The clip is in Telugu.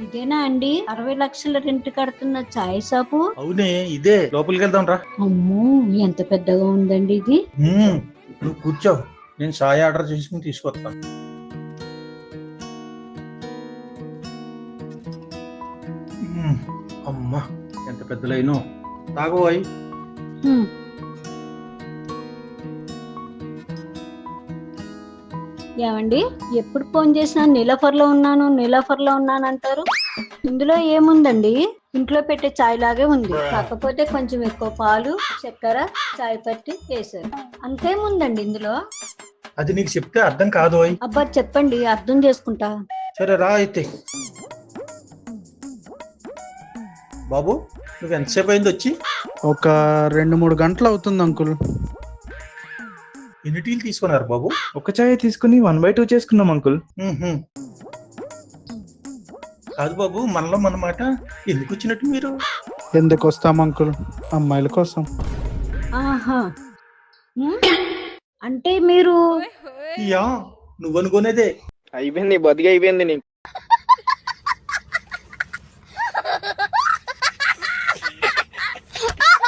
ఇదేనా అండి 60 లక్షల రెంట్ కడుతున్న చాయ్ షాపు? అవునే, ఇదే. లోపలికి వెళ్దాం రా. అమ్మో, ఎంత పెద్దగా ఉందండి ఇది. నువ్వు కూర్చో, నేను చాయ్ ఆర్డర్ చేసుకుని తీసుకొస్తాను. అమ్మా, ఎంత పెద్ద లైను. తాగబోయ్. హ్మ్. ఏమండి, ఎప్పుడు ఫోన్ చేసినా నీలఫర్లో ఉన్నాను అంటారు. ఇందులో ఏముందండి? ఇంట్లో పెట్టే చాయ్ లాగే ఉంది, కాకపోతే కొంచెం ఎక్కువ పాలు, చక్కెర, చాయ్ పట్టి వేసారు. అంతేముందండి ఇందులో? అది నీకు చెప్తే అర్థం కాదు. అబ్బా చెప్పండి, అర్థం చేసుకుంటా. సరే రా అయితే. బాబు, నువ్వు ఎంతసేపు అయింది వచ్చి? ఒక 2-3 గంటలు అవుతుంది అంకుల్. ఎన్ని టీలు తీసుకున్నారు బాబు? ఒక చాయ్ తీసుకుని 1/2 చేసుకున్నాం అంకుల్. కాదు బాబు, మనలో మన మాట. ఎందుకు వచ్చినట్టు మీరు? ఎందుకు వస్తాం అంకుల్, అమ్మాయిల కోసం. ఆహా. హ్మ్? అంటే మీరు యా, నువ్వు అనుకునేదే. అయిపోయింది, బతికి అయిపోయింది నీకు.